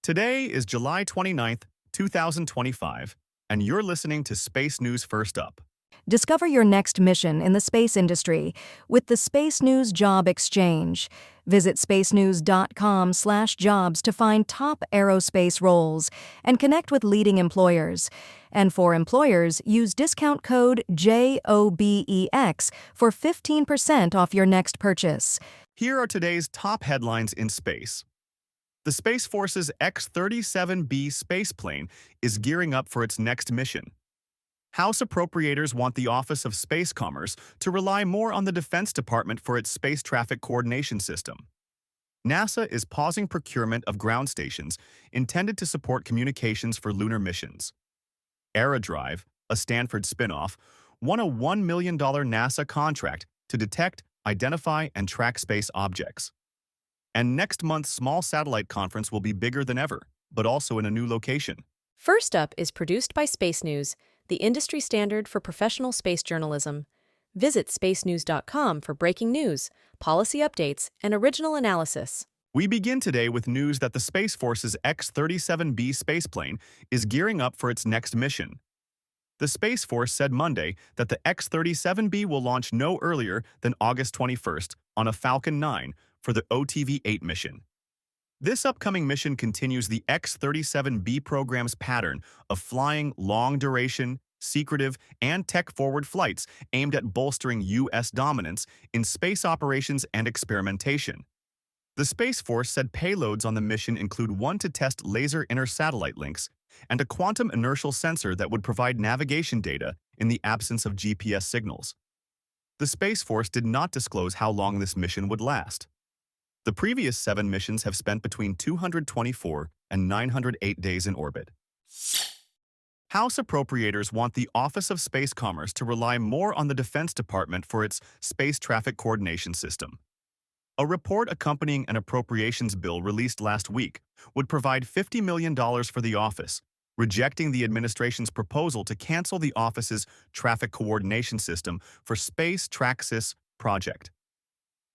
Today is July 29th, 2025, and you're listening to Space News First Up. Discover your next mission in the space industry with the Space News Job Exchange. Visit spacenews.com/jobs to find top aerospace roles and connect with leading employers. And for employers, use discount code JOBEX for 15% off your next purchase. Here are today's top headlines in space. The Space Force's X-37B spaceplane is gearing up for its next mission. House appropriators want the Office of Space Commerce to rely more on the Defense Department for its space traffic coordination system. NASA is pausing procurement of ground stations intended to support communications for lunar missions. Aerad Drive, a Stanford spinoff, won a $1 million NASA contract to detect, identify, and track space objects. And next month's small satellite conference will be bigger than ever, but also in a new location. First Up is produced by Space News, the industry standard for professional space journalism. Visit spacenews.com for breaking news, policy updates, and original analysis. We begin today with news that the Space Force's X-37B spaceplane is gearing up for its next mission. The Space Force said Monday that the X-37B will launch no earlier than August 21st on a Falcon 9 for the OTV-8 mission. This upcoming mission continues the X-37B program's pattern of flying long-duration, secretive, and tech-forward flights aimed at bolstering U.S. dominance in space operations and experimentation. The Space Force said payloads on the mission include one to test laser inter-satellite links and a quantum inertial sensor that would provide navigation data in the absence of GPS signals. The Space Force did not disclose how long this mission would last. The previous 7 missions have spent between 224 and 908 days in orbit. House appropriators want the Office of Space Commerce to rely more on the Defense Department for its space traffic coordination system. A report accompanying an appropriations bill released last week would provide $50 million for the office, rejecting the administration's proposal to cancel the office's traffic coordination system for Space Traxis project.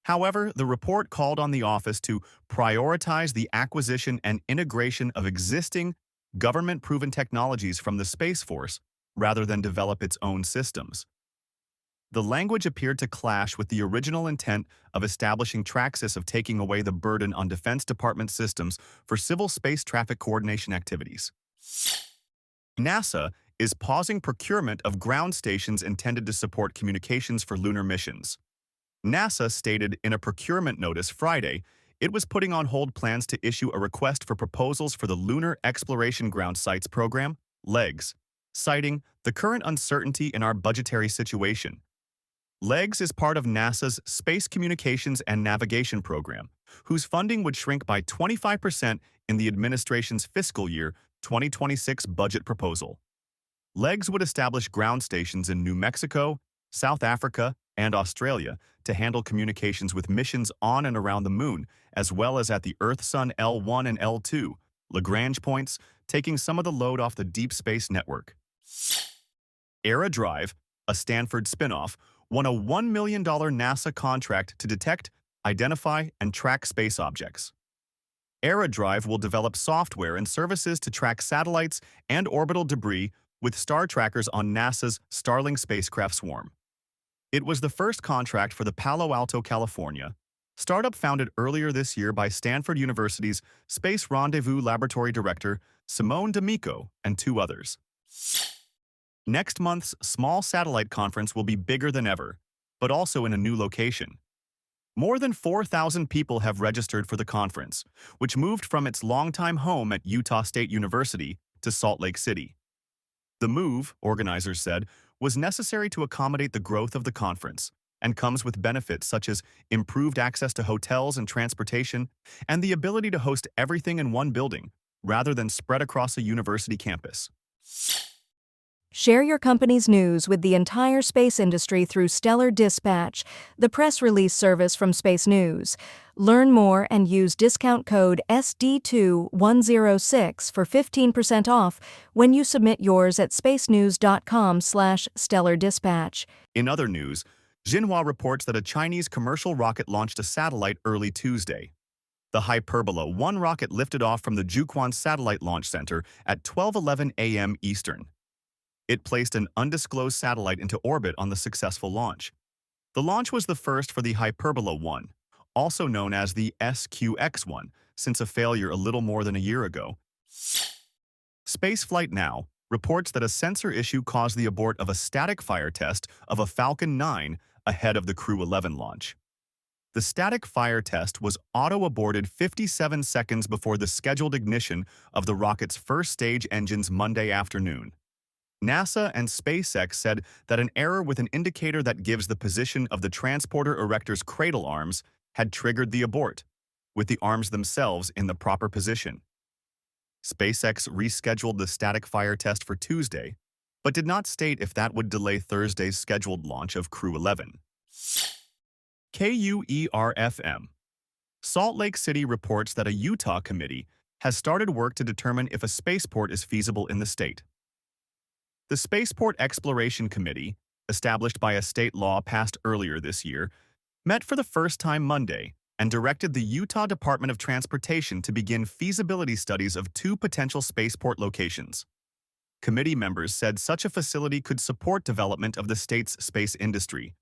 However, the report called on the office to prioritize the acquisition and integration of existing, government-proven technologies from the Space Force rather than develop its own systems. The language appeared to clash with the original intent of establishing Traxis of taking away the burden on Defense Department systems for civil space traffic coordination activities. NASA is pausing procurement of ground stations intended to support communications for lunar missions. NASA stated in a procurement notice Friday it was putting on hold plans to issue a request for proposals for the Lunar Exploration Ground Sites Program, LEGS, citing the current uncertainty in our budgetary situation. LEGS is part of NASA's Space Communications and Navigation Program, whose funding would shrink by 25% in the administration's fiscal year 2026 budget proposal. LEGS would establish ground stations in New Mexico, South Africa, and Australia to handle communications with missions on and around the Moon, as well as at the Earth-Sun L1 and L2, Lagrange points, taking some of the load off the Deep Space Network. Aerad Drive, a Stanford spinoff, won a $1 million NASA contract to detect, identify, and track space objects. Aerad Drive will develop software and services to track satellites and orbital debris with star trackers on NASA's Starlink spacecraft swarm. It was the first contract for the Palo Alto, California, startup founded earlier this year by Stanford University's Space Rendezvous Laboratory Director Simone D'Amico and 2 others. Next month's small satellite conference will be bigger than ever, but also in a new location. More than 4,000 people have registered for the conference, which moved from its longtime home at Utah State University to Salt Lake City. The move, organizers said, was necessary to accommodate the growth of the conference and comes with benefits such as improved access to hotels and transportation and the ability to host everything in one building rather than spread across a university campus. Share your company's news with the entire space industry through Stellar Dispatch, the press release service from Space News. Learn more and use discount code SD2106 for 15% off when you submit yours at spacenews.com/stellardispatch. In other news, Xinhua reports that a Chinese commercial rocket launched a satellite early Tuesday. The Hyperbola 1 rocket lifted off from the Juquan Satellite Launch Center at 12:11 a.m. Eastern. It placed an undisclosed satellite into orbit on the successful launch. The launch was the first for the Hyperbola 1, also known as the SQX-1, since a failure a little more than a year ago. Spaceflight Now reports that a sensor issue caused the abort of a static fire test of a Falcon 9 ahead of the Crew 11 launch. The static fire test was auto-aborted 57 seconds before the scheduled ignition of the rocket's first stage engines Monday afternoon. NASA and SpaceX said that an error with an indicator that gives the position of the transporter erector's cradle arms had triggered the abort, with the arms themselves in the proper position. SpaceX rescheduled the static fire test for Tuesday, but did not state if that would delay Thursday's scheduled launch of Crew 11. KUERFM. Salt Lake City reports that a Utah committee has started work to determine if a spaceport is feasible in the state. The Spaceport Exploration Committee, established by a state law passed earlier this year, met for the first time Monday and directed the Utah Department of Transportation to begin feasibility studies of two potential spaceport locations. Committee members said such a facility could support development of the state's space industry,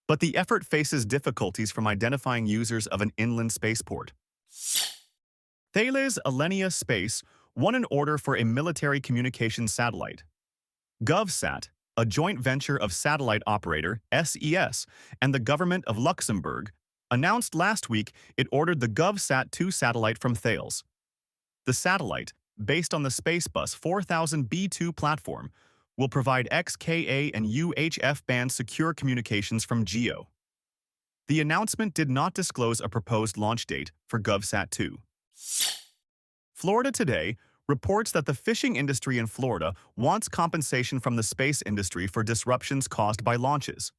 but the effort faces difficulties from identifying users of an inland spaceport. Thales Alenia Space won an order for a military communications satellite. GovSat, a joint venture of satellite operator SES and the government of Luxembourg, announced last week it ordered the GovSat-2 satellite from Thales. The satellite, based on the Spacebus 4000B2 platform, will provide XKA and UHF band secure communications from GEO. The announcement did not disclose a proposed launch date for GovSat-2. Florida Today reports that the fishing industry in Florida wants compensation from the space industry for disruptions caused by launches.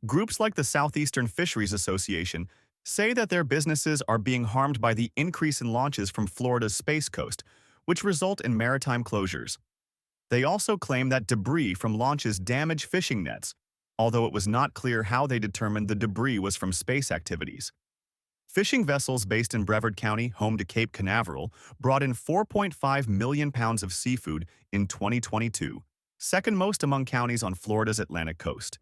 Groups like the Southeastern Fisheries Association say that their businesses are being harmed by the increase in launches from Florida's Space Coast, which result in maritime closures. They also claim that debris from launches damage fishing nets, although it was not clear how they determined the debris was from space activities. Fishing vessels based in Brevard County, home to Cape Canaveral, brought in 4.5 million pounds of seafood in 2022, second most among counties on Florida's Atlantic coast.